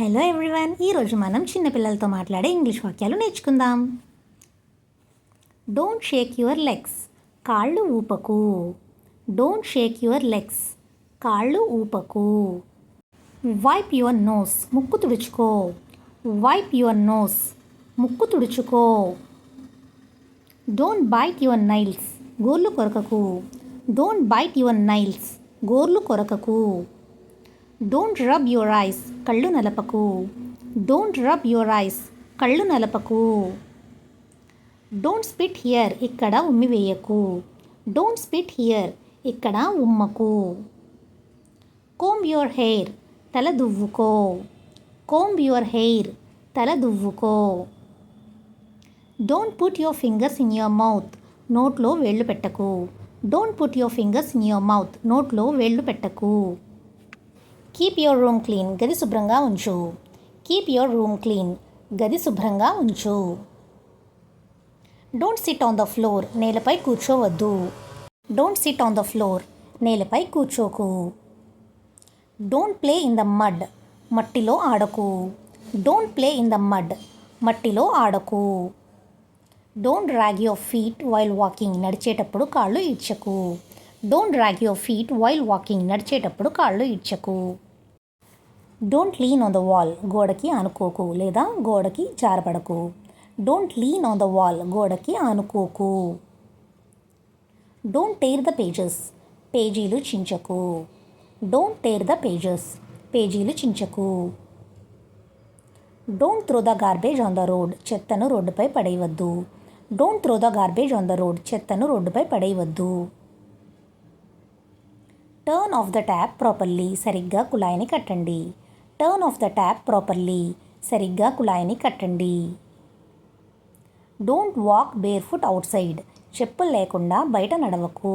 Hello everyone, ఈరోజు మనం చిన్నపిల్లలతో మాట్లాడే ఇంగ్లీష్ వాక్యాలు నేర్చుకుందాం. డోంట్ షేక్ యువర్ లెగ్స్, కాళ్ళు ఊపకు. డోంట్ షేక్ యువర్ లెగ్స్, కాళ్ళు ఊపకు. వైప్ యువర్ నోస్, ముక్కు తుడుచుకో. వైప్ యువర్ నోస్, ముక్కు తుడుచుకో. డోంట్ బైట్ యువర్ నైల్స్, గోర్లు కొరకకు. డోంట్ బైట్ యువర్ నైల్స్, గోర్లు కొరకకు. డోంట్ రబ్ యువర్ ఐస్, కళ్ళు నలపకు. డోంట్ రబ్ యువర్ ఐస్, కళ్ళు నలపకు. డోంట్ స్పిట్ హియర్, ఇక్కడ ఉమ్మి వేయకు. డోంట్ స్పిట్ హియర్, ఇక్కడ ఉమ్మకు. కోంబ్ యువర్ హెయిర్, తల దువ్వుకో. కోంబ్ యువర్ హెయిర్, తల దువ్వుకో. Don't put your fingers in your mouth, నోట్లో వేళ్ళు పెట్టకు. Don't put your fingers in your mouth, నోట్లో వేళ్ళు పెట్టకు. కీప్ యువర్ రూమ్ క్లీన్, గది శుభ్రంగా ఉంచు. కీప్ యువర్ రూమ్ క్లీన్, గది శుభ్రంగా ఉంచు. Don't sit on the floor, నేలపై కూర్చోవద్దు. Don't sit on the floor, నేలపై కూర్చోకు. Don't play in the mud, మట్టిలో ఆడకు. Don't play in the mud, మట్టిలో ఆడకు. Don't drag your feet while walking, నడిచేటప్పుడు కాళ్ళు ఈడ్చకు. Don't drag your feet while walking, నడిచేటప్పుడు కాళ్ళు ఈడ్చకు. Don't lean on the wall, గోడకి ఆనుకోకు లేదా గోడకి జారపడకు. Don't lean on the wall, గోడకి ఆనుకోకు. డోంట్ టేర్ ద పేజెస్, పేజీలు చించకు. డోంట్ టేర్ ద పేజెస్, పేజీలు చించకు. Don't throw the garbage on the road, చెత్తను రోడ్డుపై పడేయవద్దు. Don't throw the garbage on the road, చెత్తను రోడ్డుపై పడేయవద్దు. Turn off the tap properly, సరిగ్గా కుళాయిని కట్టండి. Turn off the tap properly, సరిగ్గా కుళాయిని కట్టండి. Don't walk barefoot outside, చెప్పులు లేకుండా బయట నడవకు.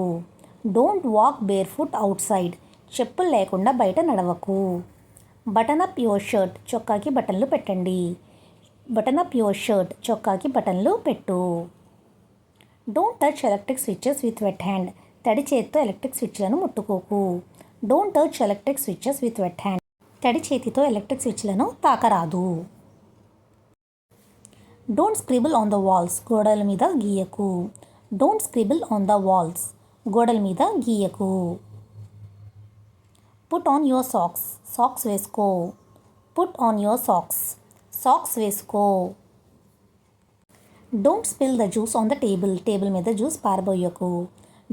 Don't walk barefoot outside, చెప్పులు లేకుండా బయట నడవకు. బటన్ అప్ యువర్ షర్ట్, చొక్కాకి బటన్లు పెట్టండి. బటన్ అప్ యువర్ షర్ట్, చొక్కాకి బటన్లు పెట్టు. Don't touch electric switches with wet hand, తడి చేతితో ఎలక్ట్రిక్ స్విచ్లను ముట్టుకోకు. Don't touch electric switches with wet hand, తడి చేతితో ఎలక్ట్రిక్ స్విచ్లను తాకరాదు. Don't scribble on the walls, గోడల మీద గీయకు. Don't scribble on the walls, గోడల మీద గీయకు. Put on your socks, socks వేసుకో. Put on your socks, socks వేసుకో. Don't spill the juice on the table, table మీద జ్యూస్ పారబోయకు.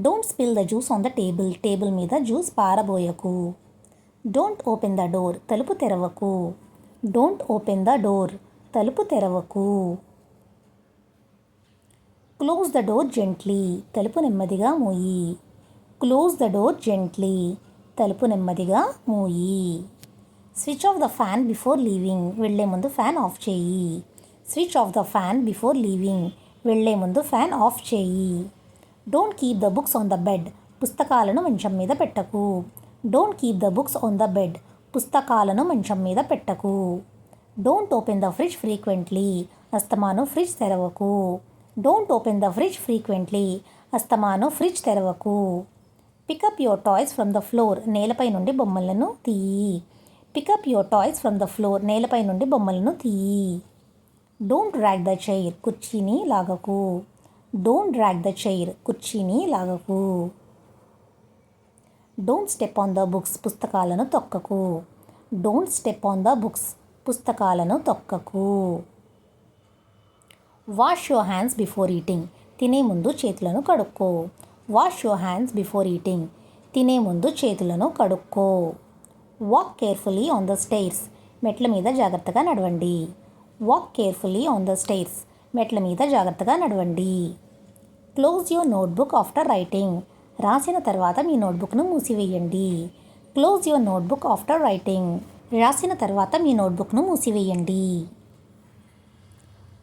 Don't spill the juice on the table, table మీద juice పారబోయకు. Don't open the door, తలుపు తెరవకు. Don't open the door, తలుపు తెరవకు. Close the door gently, తలుపు నెమ్మదిగా మూయి. క్లోజ్ ద డోర్ జెంట్లీ, తలుపు నెమ్మదిగా మూయి. Switch off the fan before leaving, వెళ్లే ముందు ఫ్యాన్ ఆఫ్ చేయి. Switch off the fan before leaving, వెళ్లే ముందు ఫ్యాన్ ఆఫ్ చేయి. Don't keep the books on the bed, పుస్తకాలను మంచం మీద పెట్టకు. Don't keep the books on the bed, పుస్తకాలను మంచం మీద పెట్టకు. Don't open the fridge frequently, అస్తమాను ఫ్రిడ్జ్ తెరవకు. Don't open the fridge frequently, అస్తమాను ఫ్రిడ్జ్ తెరవకు. Pick up your toys from the floor, నేలపై నుండి బొమ్మలను తీయి. Pick up your toys from the floor, నేలపై నుండి బొమ్మలను తీయి. డోంట్ డ్రాగ్ ద చైర్, కుర్చీని లాగకు. డోంట్ డ్రాగ్ ద చైర్, కుర్చీని లాగకు. Don't step on the books, పుస్తకాలను తొక్కకు. Don't step on the books, పుస్తకాలను తొక్కకు. Wash your hands before eating, తినే ముందు చేతులను కడుక్కో. Wash your hands before eating, తినే ముందు చేతులను కడుక్కో. Walk carefully on the stairs, మెట్ల మీద జాగ్రత్తగా నడవండి. Walk carefully on the stairs, మెట్ల మీద జాగ్రత్తగా నడవండి. Close your notebook after writing, రాసిన తర్వాత మీ నోట్బుక్ను మూసివేయండి. Close your notebook after writing, రాసిన తర్వాత మీ నోట్బుక్ను మూసివేయండి.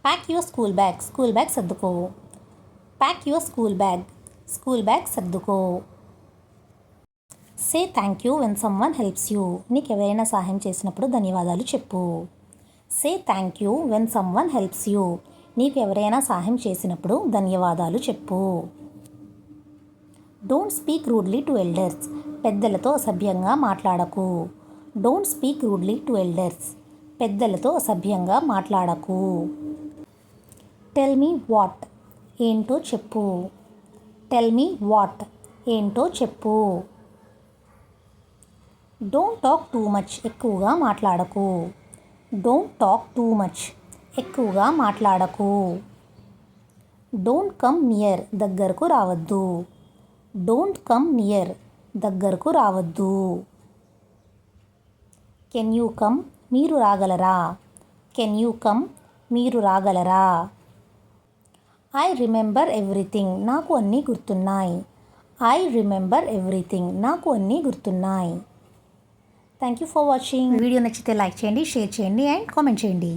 Pack your school bag, school bag సర్దుకో. Pack your school bag, school bag సర్దుకో. Say thank you when someone helps you, నీకు ఎవరైనా సహాయం చేసినప్పుడు ధన్యవాదాలు చెప్పు. Say thank you when someone helps you, నీకు ఎవరైనా సహాయం చేసినప్పుడు ధన్యవాదాలు చెప్పు. Don't speak rudely to elders, పెద్దలతో అసభ్యంగా మాట్లాడకు. Don't speak rudely to elders, పెద్దలతో అసభ్యంగా మాట్లాడకు. టెల్ మీ వాట్, ఏంటో చెప్పు. టెల్ మీ వాట్, ఏంటో చెప్పు. డోంట్ టాక్ టూ మచ్, ఎక్కువగా మాట్లాడకు. డోంట్ టాక్ టూ మచ్, ఎక్కువగా మాట్లాడకు. డోంట్ కమ్ నియర్, దగ్గరకు రావద్దు. డోంట్ కమ్ నియర్, దగ్గరకు రావద్దు. కెన్ యూ కమ్, మీరు రాగలరా. కెన్ యూ కమ్, మీరు రాగలరా. ఐ రిమెంబర్ ఎవ్రీథింగ్, నాకు అన్నీ గుర్తున్నాయి. ఐ రిమెంబర్ ఎవ్రీథింగ్, నాకు అన్నీ గుర్తున్నాయి. Thank you for watching. Video నచ్చితే లైక్ చేయండి, షేర్ చేయండి అండ్ కామెంట్ చేయండి.